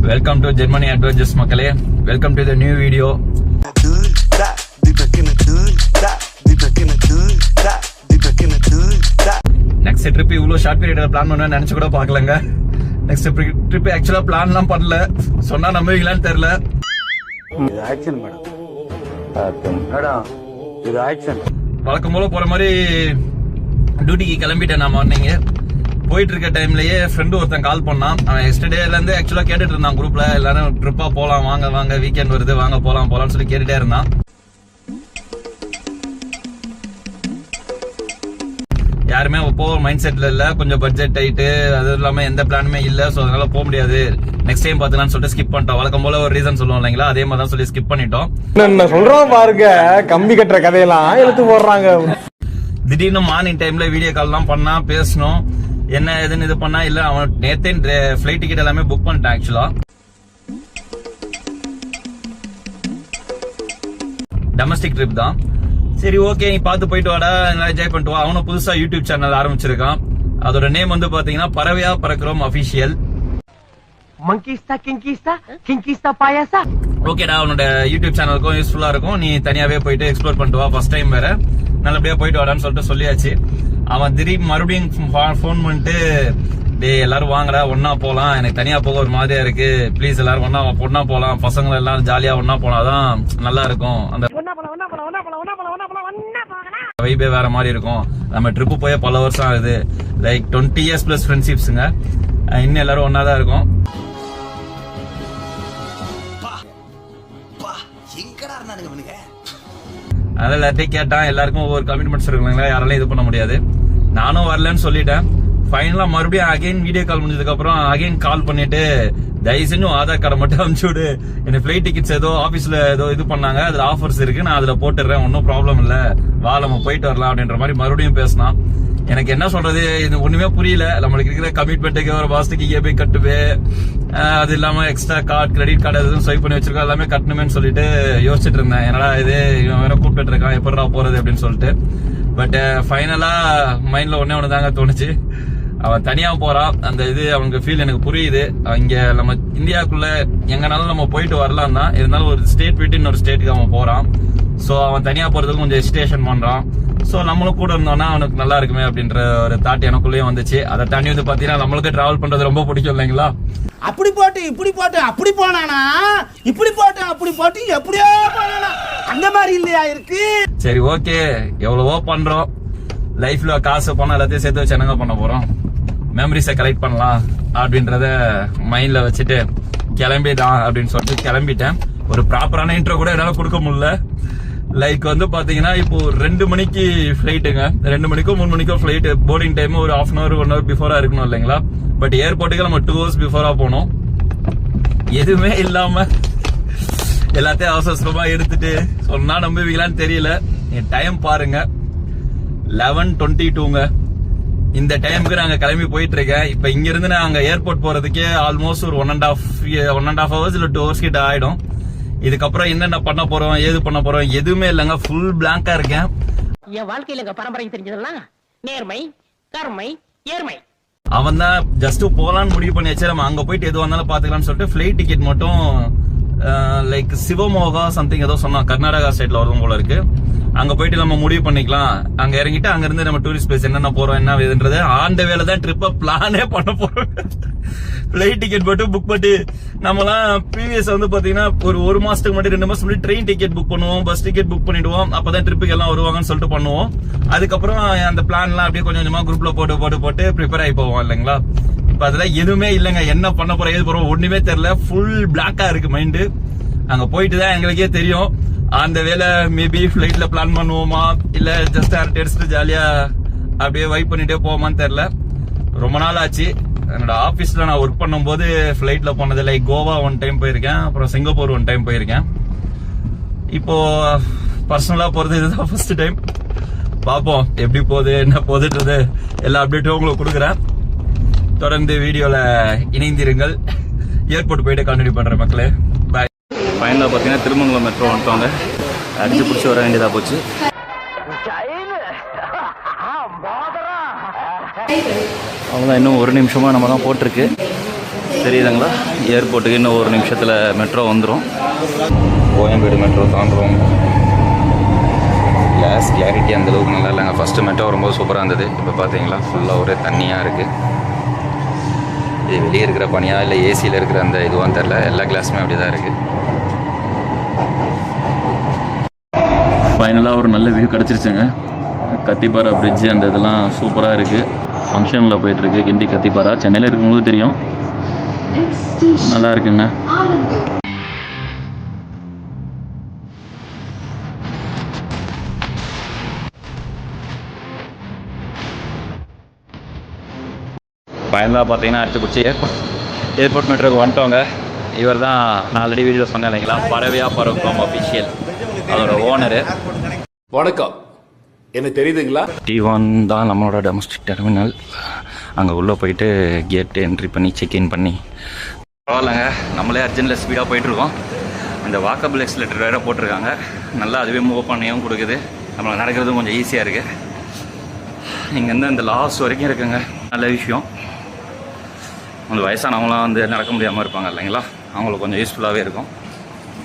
Welcome to Germany Adventures மக்களே. Welcome to the new video. Next trip இவ்வளோ short பீரியட்ல plan பண்ண நினைச்சு கூட பார்க்கலங்க. நெக்ஸ்ட் ட்ரிப் ஆக்சுவலா பிளான்லாம் பண்ணல, சொன்னா நம்புவீங்களான்னு தெரியல. இது ஆக்ஷன் மேடம், இது ஆக்ஷன். வழக்கம் போல போற மாதிரி டியூட்டிக்கு கிளம்பிட்டேன் நான். மார்னிங் போயிட்டு இருக்க டைம்லயே ஃப்ரெண்டு ஒருத்தன் கால் பண்ணான். அவன் எஸ்டர்டேல இருந்து ஆக்சுவலா கேட்டுட்டு இருந்தான் குரூப்ல, எல்லாரும் ட்ரிப்பா போலாம் வாங்க வாங்க, வீக்கெண்ட் வருது வாங்க போலாம்னு சொல்லி கேட்டுட்டே இருந்தான். யாருமே போக மைண்ட் செட்ல இல்ல, கொஞ்சம் பட்ஜெட் டைட்டு, அது இல்லாம எந்த பிளானுமே இல்ல. சோ அதனால போக முடியாது, நெக்ஸ்ட் டைம் பாத்துக்கலாம்னு சொல்லிட்டு ஸ்கிப் பண்ணிட்டோம். வழக்கம் போல ஒரு ரீசன் சொல்லுவோம் இல்லைங்களா, அதே மாதிரி தான் சொல்லி ஸ்கிப் பண்ணிட்டோம். என்ன சொல்றோம் பாருங்க, கம்பி கட்டுற கதையெல்லாம் எடுத்து போடுறாங்க. திடீர்னு மார்னிங் டைம்ல வீடியோ கால் எல்லாம் பண்ணா, பேசணும், என்ன எதுன்னு இது பண்ணா. இல்ல அவன் நேத்தே பிளைட் டிக்கெட் எல்லாமே புக் பண்ணிட்டான். ஆக்சுவலா டொமஸ்டிக் ட்ரிப் தான். சரி ஓகே, நீ பார்த்து போயிட்டு வாடா, என்ஜாய் பண்ணிட்டு வா. அவனும் புதுசா யூடியூப் சேனல் ஆரம்பிச்சிருக்கான். அதோட நேம் வந்து பாத்தீங்கன்னா பறவையா பறக்கிறோம் அபிஷியல். ஓகேடா, அவனோட யூடியூப் சேனலுக்கும் யூஸ்ஃபுல்லா இருக்கும். நீ தனியாவே போயிட்டு எக்ஸ்ப்ளோர் பண்ணிட்டு வா, ஃபர்ஸ்ட் டைம் வேற, நல்லபடியா போயிட்டு வாடான்னு சொல்லிட்டு சொல்லியாச்சு. அவன் திடீர்னு மறுபடியும் போன் பண்ணிட்டு, டே எல்லாரும் வாங்கடா ஒன்னா போலாம், எனக்கு தனியா போக ஒரு மாதிரியா இருக்கு, பிளீஸ் எல்லாரும் ஒன்னா போலாம், பசங்க எல்லாம் ஜாலியா ஒன்னா போனாதான் நல்லா இருக்கும், அந்த வைபே வேற மாதிரி இருக்கும். நம்ம ட்ரிப்பு போய் பல வருஷம் ஆகுது, லைக் 20 years பிளஸ் ஃப்ரெண்ட்ஷிப்ஸுங்க. இன்னும் எல்லாரும் ஒன்னாதான் இருக்கும். அதனால எல்லார்ட்டையும் கேட்டான், எல்லாருக்கும் ஒவ்வொரு கமிட்மெண்ட்ஸ் இருக்குங்களா, யாராலையும் இது பண்ண முடியாது. நானும் வரலன்னு சொல்லிட்டேன். ஃபைனலா மறுபடியும் அகைன் வீடியோ கால் முடிஞ்சதுக்கு அப்புறம் அகைன் கால் பண்ணிட்டு, தயவு செஞ்சு ஆதார் கார்டை மட்டும் அனுப்பிச்சு விடு, எனக்கு பிளைட் டிக்கெட்ஸ் ஏதோ ஆபீஸ்ல ஏதோ இது பண்ணாங்க, அதுல ஆஃபர்ஸ் இருக்கு, நான் அதுல போட்டுறேன், ஒன்னும் ப்ராப்ளம் இல்ல, வா நம்ம போயிட்டு வரலாம் அப்படின்ற மாதிரி மறுபடியும் பேசினான். எனக்கு என்ன சொல்றது, இது ஒண்ணுமே புரியல. நம்மளுக்கு இருக்கிற கமிட்மெண்ட்டுக்கு ஒரு மாசத்துக்கு இஎம்ஐ கட்டுவே, அது இல்லாம எக்ஸ்ட்ரா கார்டு, கிரெடிட் கார்டு எதுவும் ஸ்வைப் பண்ணி வச்சிருக்கோம், எல்லாமே கட்டணுமேனு சொல்லிட்டு யோசிச்சுட்டு இருந்தேன். என்னடா இது, இவன் வேற கூப்பிட்டு இருக்கான், எப்படா போறது அப்படின்னு சொல்லிட்டு. பட் ஃபைனலா மைண்ட்ல ஒண்ணே தாங்க தோணுச்சு, அவன் தனியா போறான், அந்த இது அவனுக்கு ஃபீல் எனக்கு புரியுது. இங்க நம்ம இந்தியாவுக்குள்ள எங்கனாலும் நம்ம போயிட்டு வரலாம் தான், இருந்தாலும் ஒரு ஸ்டேட் விட்டு இன்னொரு ஸ்டேட்டுக்கு அவன் போறான். சோ அவன் தனியா போறதுக்கு கொஞ்சம் ஹெசிடேஷன் பண்றான். சோ நம்மளும் கூட இருந்தோம்னா அவனுக்கு நல்லா இருக்குமே அப்படின்ற ஒரு தாட் எனக்குள்ளேயும் வந்துச்சு. அதை தாண்டி வந்து பாத்தீங்கன்னா நம்மளுக்கு டிராவல் பண்றது ரொம்ப பிடிக்கும் இல்லைங்களா. அப்படி போட்டு இப்படி போட்டு அப்படி போனானா, இப்படி போட்டு அப்படி போட்டு எப்படியோ போனானா, அந்த மாதிரி இல்லையா இருக்கு. சரி ஓகே, எவ்வளவோ பண்றோம் லைஃப்ல, காசு பணம் எல்லாத்தையும் சேர்த்து வச்சு என்னங்க பண்ண போறோம், மெமரிஸை கலெக்ட் பண்ணலாம் அப்படின்றத மைண்ட்ல வச்சுட்டு கிளம்பிதான் அப்படின்னு சொல்லிட்டு கிளம்பிட்டேன். ஒரு ப்ராப்பரான இன்ட்ரோ கூட என்னால கொடுக்க முடியல. லைக் வந்து பாத்தீங்கன்னா இப்போ 2 மணிக்கு பிளைட்டுங்க, 2 மணிக்கோ 3 மணிக்கோ பிளைட். போர்டிங் டைம் ஒரு 1/2 hour 1 hour பிஃபோரா இருக்கணும் இல்லைங்களா. பட் ஏர்போர்ட்டுக்கு நம்ம 2 hours பிஃபோரா போனோம். எதுவுமே இல்லாம எல்லாத்தையும் அவசரமா எடுத்துட்டு, சொன்னா நம்புவீங்களான்னு தெரியல, என் டைம் பாருங்க 11:22ங்க. இந்த டைமுக்கு நாங்க கிளம்பி போயிட்டு இருக்கேன். இப்ப இங்க இருந்து நாங்க ஏர்போர்ட் போறதுக்கே ஆல்மோஸ்ட் ஒரு 1.5 hours இல்ல 2 hours கிட்ட ஆயிடும். இதுக்கப்புறம் என்னென்ன பண்ண போறோம், ஏது பண்ண போறோம், எதுவுமே இல்லைங்க, ஃபுல் பிளாங்கா இருக்கேன். என் வாழ்க்கையில பரம்பரை தெரிஞ்சதெல்லாம் நேர்மை, கருமை, ஏர்மை. அவன் தான் ஜஸ்ட் போலான்னு முடிவு பண்ணி வச்சு, நம்ம அங்க போயிட்டு எது வந்தாலும் பாத்துக்கலாம்னு சொல்லிட்டு பிளைட் டிக்கெட் மட்டும் லைக் சிவமோகா சம்திங் ஏதோ சொன்னா, கர்நாடகா ஸ்டேட்ல வரும் போல இருக்கு. அங்க போயிட்டு நம்ம முடிவு பண்ணிக்கலாம், அங்க இறங்கிட்டு அங்க இருந்து நம்ம டூரிஸ்ட் பிளேஸ் என்னென்ன போறோம் என்ன ஏதுன்றது ஆண்ட வேலை தான் ட்ரிப்ப பிளானே பண்ண போறோம். பிளைட் டிக்கெட் மட்டும் புக் பண்ணி, நம்மலாம் ப்ரீவியஸ் வந்து பாத்தீங்கன்னா ஒரு மாசத்துக்கு முன்னாடி 2 மாசம் முன்னாடி ட்ரெயின் டிக்கெட் புக் பண்ணுவோம், பஸ் டிக்கெட் புக் பண்ணிடுவோம், அப்பதான் ட்ரிப்புக்கு எல்லாம் வருவாங்கன்னு சொல்லிட்டு பண்ணுவோம். அதுக்கப்புறம் அந்த பிளான் எல்லாம் அப்படியே கொஞ்சம் கொஞ்சமா குரூப்ல போட்டு ப்ரிப்பேர் ஆகி போவோம் இல்லைங்களா. இப்ப அதெல்லாம் எதுவுமே இல்லைங்க, என்ன பண்ண போறோம் ஏது போறோம் ஒண்ணுமே தெரியல, ஃபுல் பிளாக்கா இருக்கு மைண்டு. அங்க போயிட்டு தான் எங்களுக்கே தெரியும், அந்த வேலை மேபி பிளைட்ல பிளான் பண்ணுவோமா இல்ல ஜஸ்ட் எடுத்துட்டு ஜாலியா அப்படியே வைப் பண்ணிட்டே போவோமான்னு தெரியல. ரொம்ப நாள் ஆச்சு. என்னோட ஆபீஸ்ல நான் ஒர்க் பண்ணும்போது பிளைட்ல போனது, லைக் கோவா 1 time போயிருக்கேன், அப்புறம் சிங்கப்பூர் 1 time போயிருக்கேன். இப்போ பர்சனலா போறது இதுதான் ஃபர்ஸ்ட் டைம். பாப்போம் எப்படி போகுது என்ன போகுதுன்றது எல்லா அப்டேட்டும் உங்களுக்கு கொடுக்குறேன். தொடர்ந்து வீடியோல இணைந்திருங்கள். ஏர்போர்ட் போயிட்டு கண்டினியூ பண்றேன் மக்களே. பாய். ஃபைனலாக பார்த்தீங்கன்னா திருமங்கலம் மெட்ரோ வந்துட்டாங்க. அடிச்சு பிடிச்சி வர வேண்டியதாக போச்சு. அவ்வளோதான், இன்னும் 1 நிமிஷமா நம்ம தான் போட்டிருக்கு. தெரியுதுங்களா? ஏர்போர்ட்டுக்கு இன்னும் ஒரு நிமிஷத்தில் மெட்ரோ வந்துடும். கோயம்பேடு மெட்ரோ தாண்டுறோம். கிளாஸ் கிளாரிட்டி அந்தளவுக்கு நல்லா இல்லைங்க. ஃபஸ்ட்டு மெட்ரோ வரும்போது சூப்பராக இருந்தது. இப்போ பார்த்தீங்களா ஃபுல்லாக ஒரே தண்ணியாக இருக்குது. இது வெளியே இருக்கிற பனியாக இல்லை ஏசியில் இருக்கிற அந்த இதுவான்னு தெரில. எல்லா கிளாஸுமே அப்படி தான் இருக்குது. ஃபைனலாக ஒரு நல்ல வியூ கிடச்சிருச்சுங்க. கத்திப்பாரா பிரிட்ஜு அந்த இதெல்லாம் சூப்பராக இருக்குது. ஃபங்க்ஷனில் போயிட்டுருக்கு கிண்டி கத்திப்பாரா. சென்னையில் இருக்கும்போது தெரியும். நல்லா இருக்குங்க. ஃபைனலாக பார்த்தீங்கன்னா அடுத்து பிடிச்சி ஏர்போர்ட் மெட்ரோக்கு வந்துட்டோங்க. இவர் தான் நான் ஆல்ரெடி வீடியோ சொன்னேன் இல்லைங்களா, பறவையா பறக்கும் அஃபிஷியல், அதோட ஓனரு. வணக்கம், என்ன தெரியுதுங்களா? T1 தான் நம்மளோட டொமஸ்டிக் டெர்மினல். அங்கே உள்ளே போயிட்டு கேட்டு என்ட்ரி பண்ணி செக்இன் பண்ணி பரவாயில்லைங்க. நம்மளே அர்ஜென்ட்டில் ஸ்பீடாக போயிட்டுருக்கோம். இந்த வாக்கபிள் எக்ஸிலேட்டர் வேறு போட்டிருக்காங்க. நல்லா அதுவே மூவ் பண்ணியும் கொடுக்குது. நம்மளுக்கு நடக்கிறதும் கொஞ்சம் ஈஸியாக இருக்குது. இங்கேருந்து இந்த லாஸ்ட் வரைக்கும் இருக்குங்க. நல்ல விஷயம். அந்த வயசானவங்களாம் வந்து நடக்க முடியாமல் இருப்பாங்க இல்லைங்களா, அவங்களுக்கு கொஞ்சம் யூஸ்ஃபுல்லாகவே இருக்கும்.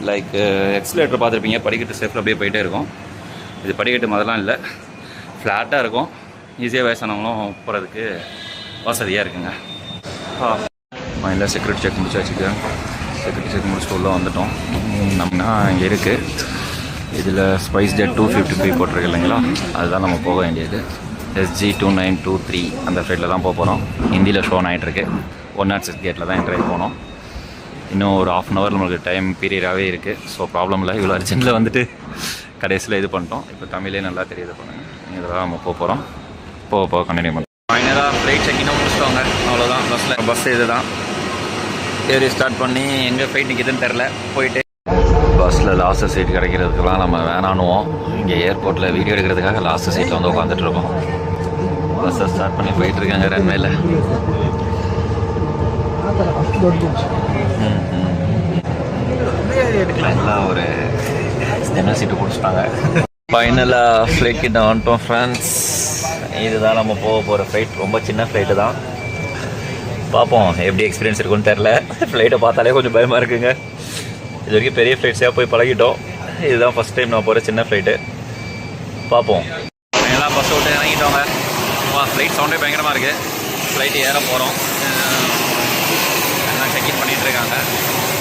லைக் எக்ஸிலேட்டர் பார்த்துருப்பீங்க, படிக்கட்டு சேஃபில் அப்படியே போயிட்டே இருக்கும். இது படிக்கட்டு மாதிரிலாம் இல்லை, ஃப்ளாட்டாக இருக்கும். ஈஸியாக வயசானவங்களும் போகிறதுக்கு வசதியாக இருக்குங்க. இல்லை செக்யூரிட்டி செக் முடிச்சாச்சுங்க. செக்யூரிட்டி செக் முடிச்சுட்டு உள்ளே வந்துட்டோம். நம்மனா இங்கே இருக்குது. இதில் ஸ்பைஸ் ஜெட் 253 போட்டிருக்கு இல்லைங்களா, அதுதான் நம்ம போக வேண்டியது. SG2923 அந்த ஃப்ளைட்டில் தான் போக போகிறோம். ஹிந்தியில் ஷோ ஆகிட்டுருக்கு. 106 கேட்டில் தான் என்ட்ரி போனோம். இன்னும் ஒரு 1/2 hour நம்மளுக்கு டைம் பீரியடாகவே இருக்குது. ஸோ ப்ராப்ளம் இல்லை. இவ்வளோ அர்ஜென்ட்டில் வந்துட்டு கடைசியில் இது பண்ணிட்டோம். இப்போ தமிழே நல்லா தெரியுது பண்ணுங்கள். இதில் தான் நம்ம போக போகிறோம். போக கண்டினியூ பண்ணுறோம். ஃபைனலாக ஃப்ளைட் செக்கிங்கும் முடிச்சிட்டோங்க. அவ்வளோதான். பஸ் இது தான் ஏறி ஸ்டார்ட் பண்ணி எங்கே ஃப்ளைட் நிற்கிதுன்னு தெரில. போயிட்டு பஸ்ஸில் லாஸ்ட் சீட் கிடைக்கிறதுக்கெல்லாம் நம்ம வேணானுவோம். இங்கே ஏர்போர்ட்டில் வீடியோ எடுக்கிறதுக்காக லாஸ்ட் சீட்டில் வந்து உட்காந்துட்ருக்கோம். பஸ்ஸை ஸ்டார்ட் பண்ணி போயிட்டுருக்காங்க ரன்வேல. எல்லாம் ஒரு ஜன்னல் சீட்டு பிடிச்சிட்டாங்க. ஃபைனலாக ஃப்ளைட் கிட்ட வந்துட்டோம் ஃப்ரெண்ட்ஸ். இதுதான் நம்ம போக போகிற ஃப்ளைட். ரொம்ப சின்ன ஃப்ளைட்டு தான். பார்ப்போம் எப்படி எக்ஸ்பீரியன்ஸ் இருக்குன்னு தெரில. ஃப்ளைட்டை பார்த்தாலே கொஞ்சம் பயமாக இருக்குங்க. இது வரைக்கும் பெரிய ஃப்ளைட்ஸாக போய் பழகிட்டோம். இதுதான் ஃபஸ்ட் டைம் நான் போகிற சின்ன ஃப்ளைட்டு. பார்ப்போம். ஃபைனலாக பஸ்ஸை விட்டு இறங்கிட்டோங்க. ஃப்ளைட் சவுண்டே பயங்கரமாக இருக்குது. ஃப்ளைட்டு ஏற போகிறோம். எல்லாம் செக்இன் பண்ணிகிட்ருக்காங்க.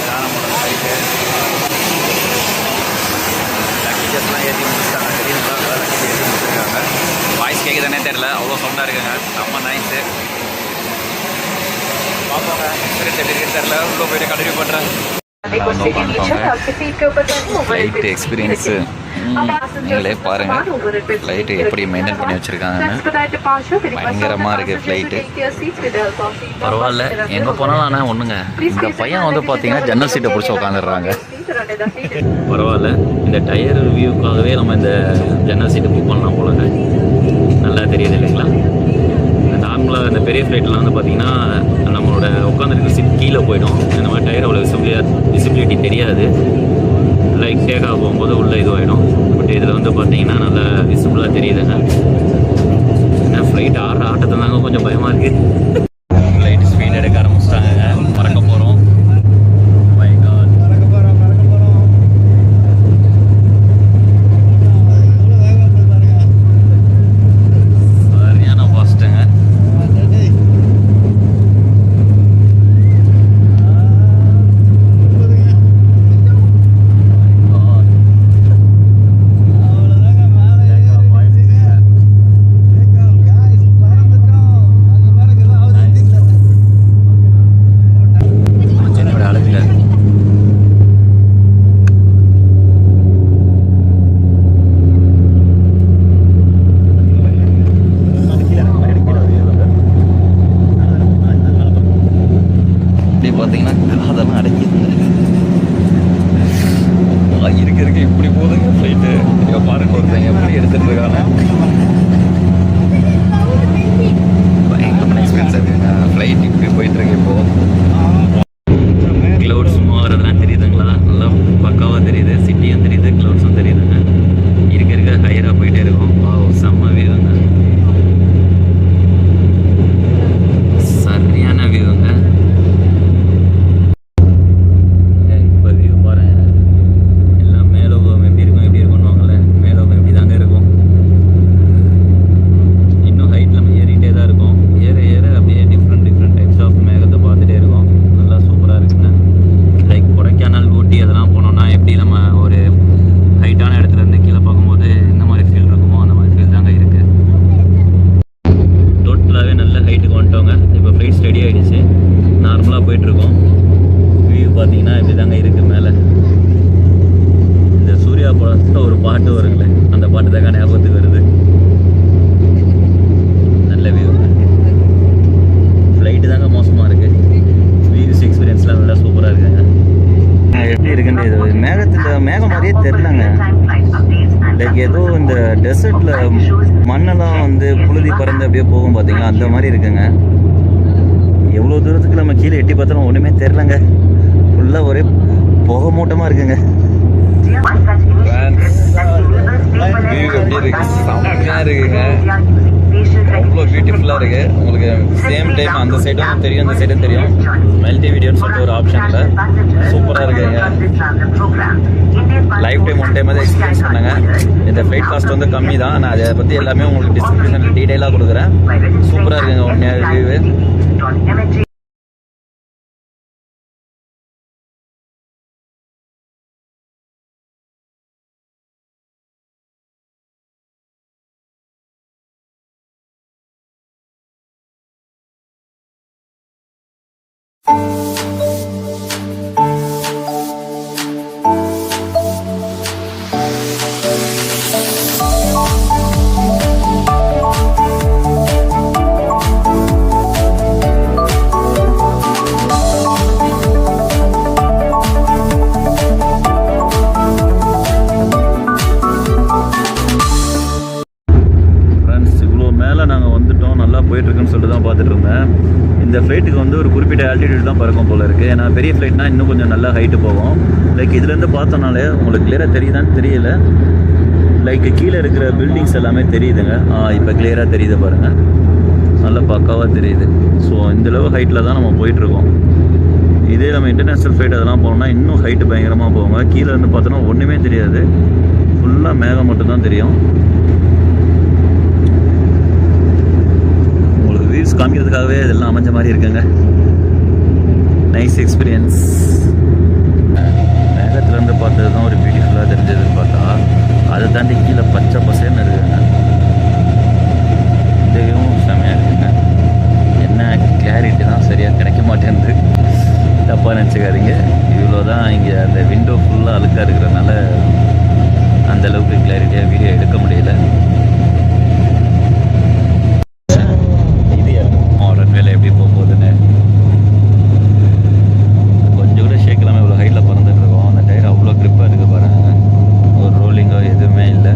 இதான் நம்மளோட ஃப்ளைட்டு. லக்கேஜஸ்லாம் ஏற்றி முடிச்சிட்டாங்க. தெரியுங்களா, லக்கேஜ் ஏற்றி முடிச்சிருக்காங்க. வாய்ஸ் கேட்குதானே தெரில, அவ்வளோ சவுண்டாக இருக்குங்க. ரொம்ப நைஸு. பார்ப்போங்க எக்ஸ்பீரியன்ஸ் எப்படி இருக்குன்னு தெரில. உள்ளே போய்ட்டு கண்டினியூ பண்ணுறேன். ஃப்ளைட்டு எக்ஸ்பீரியன்ஸு நீங்களே பாருங்கள். ஃப்ளைட்டு எப்படி மெயின்டைன் பண்ணி வச்சுருக்காங்கன்னு. பயங்கரமாக இருக்குது ஃப்ளைட்டு. பரவாயில்ல, எங்கே போனாலும் ஆனால் ஒன்றுங்க, இந்த பையன் வந்து பார்த்தீங்கன்னா ஜன்னல் சீட்டை பிடிச்சி உட்காந்துடுறாங்க. பரவாயில்ல, இந்த டயர் வியூக்காகவே நம்ம இந்த ஜன்னல் சீட்டை புக் பண்ணலாம் போலங்க. நல்லா தெரியுது இல்லைங்களா? நார்மலாக இந்த பெரிய ஃப்ளைட்லாம் வந்து பார்த்திங்கன்னா நம்மளோட உட்காந்துருக்க சீட் கீழே போயிடும். இந்த மாதிரி டயர் அவ்வளோ விசிபிலிட்டி தெரியாது. லைக் டேக்காக போகும்போது உள்ளே இதுவாகிடும். பட் இதில் வந்து பார்த்திங்கன்னா நல்லா விசிபிளாக தெரியுதுங்க. ஏன்னா ஃப்ளைட் ஆடுற ஆட்டத்தை தாங்க கொஞ்சம் பயமாக இருக்குது. ஃப்ளைட் ஸ்பீட் எடுக்க ஆரம்பிச்சிட்டாங்க. பறக்க போகிறோம். ரெடி ஆகிடுச்சு. நார்மலாக போயிட்டுருக்கோம். வியூ பார்த்தீங்கன்னா இப்படி தாங்க இருக்குது மேலே. இந்த சூர்யா படத்தில் ஒரு பாட்டு வருங்களே, அந்த பாட்டு தாங்க ஞாபகத்துக்கு வருது. நல்ல வியூ. ஃப்ளைட்டு தாங்க மோசமாக இருக்குது. வியூஸ் எக்ஸ்பீரியன்ஸ்லாம் நல்லா சூப்பராக இருக்குங்க. எப்படி இருக்குன்னு இது மேகத்தில் மேகம் மாதிரியே தெரிலங்க. லைக் ஏதோ இந்த டெசர்ட்டில் மண்ணெல்லாம் வந்து புழுதி பறந்து அப்படியே போகும் பார்த்தீங்களா, அந்த மாதிரி இருக்குங்க. எவ்வளோ தூரத்துக்கு நம்ம கீழே எட்டி பார்த்தாலும் ஒன்றுமே தெரிலங்க. ஃபுல்லாக ஒரே புகை மூட்டமாக இருக்குங்க. வியூ எப்படி இருக்கு? செம்மையாக இருக்குங்க. அவ்வளோ பியூட்டிஃபுல்லாக இருக்குது. உங்களுக்கு சேம் டைம் அந்த சைடும் தெரியும், இந்த சைடும் தெரியும். மல்டி வீடியோன்னு சொல்லிட்டு ஒரு ஆப்ஷனில் சூப்பராக இருக்குங்க. லைஃப் டைம் ஒன் டைம் தான் எக்ஸ்பீரியன்ஸ் பண்ணுங்க. இந்த ஃப்ளைட் காஸ்ட் வந்து கம்மி தான். நான் அதை பற்றி எல்லாமே உங்களுக்கு டிஸ்கிரிப்ஷனில் டீட்டெயிலாக கொடுக்குறேன். சூப்பராக இருக்குங்க உண்மையாக வியூவு. போயிட்டுருக்குன்னு சொல்லிட்டு தான் பார்த்துட்டு இருந்தேன். இந்த ஃப்ளைட்டுக்கு வந்து ஒரு குறிப்பிட்ட ஆல்டிடியூட் தான் பறக்கும் போல இருக்குது. ஏன்னா பெரிய ஃப்ளைட்னா இன்னும் கொஞ்சம் நல்லா ஹைட்டு போகும். லைக் இதுலேருந்து பார்த்தோன்னாலே உங்களுக்கு கிளியராக தெரியுதான்னு தெரியல. லைக் கீழே இருக்கிற பில்டிங்ஸ் எல்லாமே தெரியுதுங்க. இப்போ கிளியராக தெரியுது பாருங்கள், நல்லா பக்காவாக தெரியுது. ஸோ இந்தளவு ஹைட்டில் தான் நம்ம போயிட்டுருக்கோம். இதே நம்ம இன்டர்நேஷ்னல் ஃப்ளைட் அதெல்லாம் போனோம்னா இன்னும் ஹைட்டு பயங்கரமாக போவாங்க. கீழே இருந்து பார்த்தோன்னா ஒன்றுமே தெரியாது, ஃபுல்லாக மேகம் மட்டும்தான் தெரியும். வியூஸ் காமிக்கிறதுக்காகவே இதெல்லாம் அமைஞ்ச மாதிரி இருக்குங்க. Nice experience. மேகத்துலேருந்து பார்த்தது தான் ஒரு பியூட்டிஃபுல்லாக தெரிஞ்சதுன்னு பார்த்தா அதை தாண்டி கீழே பச்சை பசேன்னு இருக்குங்க. இதுவும் செம்மையாக இருக்குங்க. என்ன கிளாரிட்டி தான் சரியாக கிடைக்க மாட்டேங்குது, தப்பாக நினச்சிக்காதீங்க. இவ்வளோ தான் இங்கே அந்த விண்டோ ஃபுல்லாக அழுக்காக இருக்கிறதுனால அந்தளவுக்கு கிளாரிட்டியாக வீடியோ எடுக்க முடியல. வேலை எப்படி போக போகுதுன்னு கொஞ்சம் கூட ஷேக் இல்லாமல் இவ்வளோ ஹைட்டில் பறந்துட்டு இருக்கோம். அந்த டயர் அவ்வளோ க்ரிப்பாக இருக்குது பாருங்க, ஒரு ரோலிங்கோ எதுவுமே இல்லை.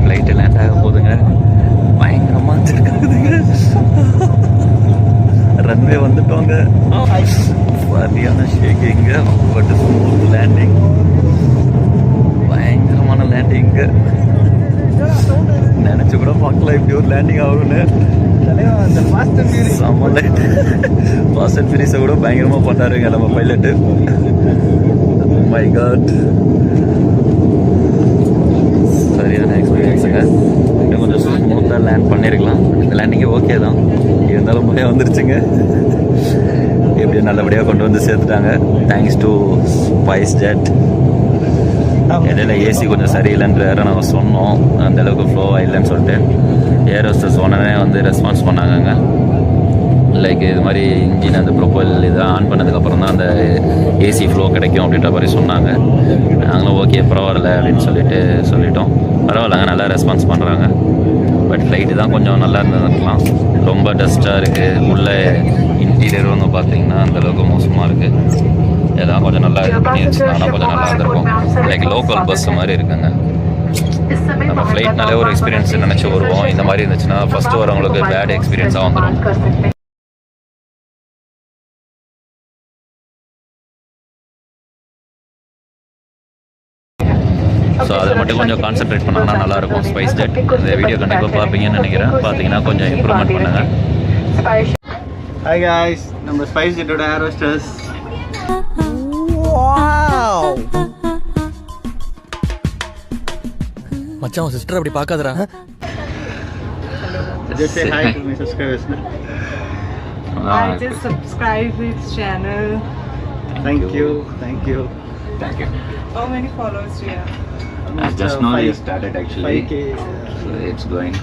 ஃப்ளைட்டு லேண்ட் ஆக போகுதுங்க. பயங்கரமாக இருக்குதுங்க. ரன்வே வந்துட்டோங்க. சரியான ஷேக்கிங்க, பட் ஸ்மூத் லேண்டிங். பயங்கரமான லேண்டிங்கு. நினச்சி கூட பார்க்கல இப்படி ஒரு லேண்டிங் ஆகும்னு. செம்ம லைட். ஃபாஸ்ட் அண்ட் ஃபியூரியஸை கூட பயங்கரமாக பண்ணாருங்க நம்ம பைலட்டு. மை காட், சரியான எக்ஸ்பீரியன்ஸுங்க. இன்னும் கொஞ்சம் ஸ்மூத்தாக லேண்ட் பண்ணியிருக்கலாம். இந்த லேண்டிங்கே ஓகே தான், இருந்தாலும் பயம் வந்துருச்சுங்க. எப்படியும் நல்லபடியாக கொண்டு வந்து சேர்த்துட்டாங்க. Thanks to SpiceJet. இடையில ஏசி கொஞ்சம் சரியில்லைன்ற நாங்கள் சொன்னோம், அந்தளவுக்கு ஃப்ளோவாக இல்லைன்னு சொல்லிட்டு. ஏர் ஹோஸ்டர்ஸ் உடனே வந்து ரெஸ்பான்ஸ் பண்ணாங்கங்க. லைக் இது மாதிரி இன்ஜின் அந்த ப்ரொப்பல் இதை ஆன் பண்ணதுக்கப்புறம் தான் அந்த ஏசி ஃப்ளோ கிடைக்கும் அப்படின்ற மாதிரி சொன்னாங்க. நாங்களும் ஓகே பரவாயில்ல அப்படின்னு சொல்லிட்டோம். பரவாயில்லங்க, நல்லா ரெஸ்பான்ஸ் பண்ணுறாங்க. பட் ஃப்ளைட்டு தான் கொஞ்சம் நல்லா இருந்ததுக்கலாம். ரொம்ப டஸ்ட்டாக இருக்குது. உள்ளே இன்டீரியர் வந்து பார்த்தீங்கன்னா அந்தளவுக்கு மோசமாக இருக்குது. எல்லாம் கொஞ்சம் நல்லா இது பண்ணி வச்சுருந்தாங்கன்னா கொஞ்சம் நல்லா இருந்திருக்கும். லைக் லோக்கல் பஸ் மாதிரி இருக்குங்க. நம்ம ஃப்ளைட்னாலே ஒரு எக்ஸ்பீரியன்ஸ் நினச்சி வருவோம். இந்த மாதிரி இருந்துச்சுன்னா ஃபஸ்ட்டு வரவங்களுக்கு பேட் எக்ஸ்பீரியன்ஸாக வந்துடும். ஸோ அதை மட்டும் கொஞ்சம் கான்சென்ட்ரேட் பண்ணாங்கன்னா நல்லாயிருக்கும். ஸ்பைஸ் ஜெட் இந்த வீடியோ கண்டிப்பாக பார்ப்பீங்கன்னு நினைக்கிறேன். பார்த்தீங்கன்னா கொஞ்சம் இம்ப்ரூவ்மெண்ட் பண்ணுங்கள். ஹாய் காய்ஸ், நம்ம ஸ்பைஸ் ஜெட்டோட ஏர் ஹோஸ்டர்ஸ். மச்சான் சிஸ்டர் அப்படி பார்க்காதடா. Just say hi to my subscribers. I just subscribe his channel. Thank you. How many followers do you have? Just now you started actually. 5K. So it's going.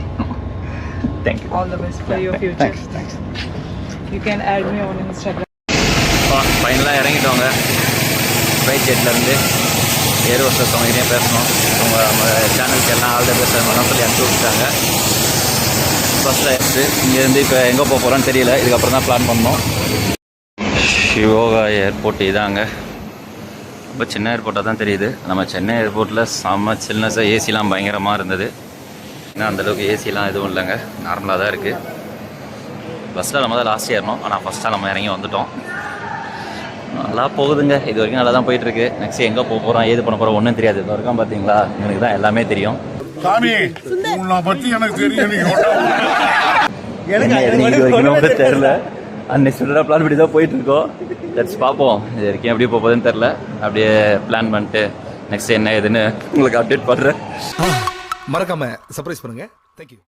Thank you. All the best for your future. Thanks. You can add me on Instagram. ஃபைனலாக இறங்கிட்டோங்க spice ஜெட்லேருந்து ஏர் ஹோஸ்டர்ஸ் அவங்ககிட்டே பேசணும். நம்ம சேனலுக்கு எல்லாம் all the best சொல்லி அனுப்பி விட்டாங்க. ஃபஸ்ட்டில் எடுத்து இங்கேருந்து இப்போ எங்கே போக போகிறோன்னு தெரியல. இதுக்கப்புறம் தான் பிளான் பண்ணோம். ஷிவோகா ஏர்போர்ட் இதாங்க. ரொம்ப சின்ன ஏர்போர்ட்டாக தான் தெரியுது. நம்ம சென்னை ஏர்போர்ட்டில் செம்ம சில்னஸாக ஏசிலாம் பயங்கரமாக இருந்தது. ஏன்னா அந்தளவுக்கு ஏசிலாம் எதுவும் இல்லைங்க, நார்மலாக தான் இருக்குது. பஸ்ஸில் நம்ம தான் லாஸ்ட் ஏறணும், ஆனால் ஃபஸ்ட்டாக நம்ம இறங்கி வந்துட்டோம். நல்லா போகுதுங்க, இது வரைக்கும் நல்லா தான் போயிட்டுருக்கு. நெக்ஸ்ட் எங்கே போக போகிறோம், ஏது பண்ண போகிறோம் ஒன்றும் தெரியாது. இது வரைக்கும் பார்த்தீங்களா, எனக்கு தான் எல்லாமே தெரியும். சாமி உன்னை பற்றி எனக்கு தெரியும். இது வரைக்கும் கூட தெரில. அன்னைக்கு சுற்றுலா பிளான் பண்ணி தான் போயிட்டுருக்கோம். லெட்ஸ் பார்ப்போம், இது வரைக்கும் எப்படி போகுதுன்னு தெரில. அப்படியே பிளான் பண்ணிட்டு நெக்ஸ்ட் என்ன ஏதுன்னு உங்களுக்கு அப்டேட் பண்ணுறேன். மறக்காம சர்ப்ரைஸ் பண்ணுங்க. தேங்க்யூ.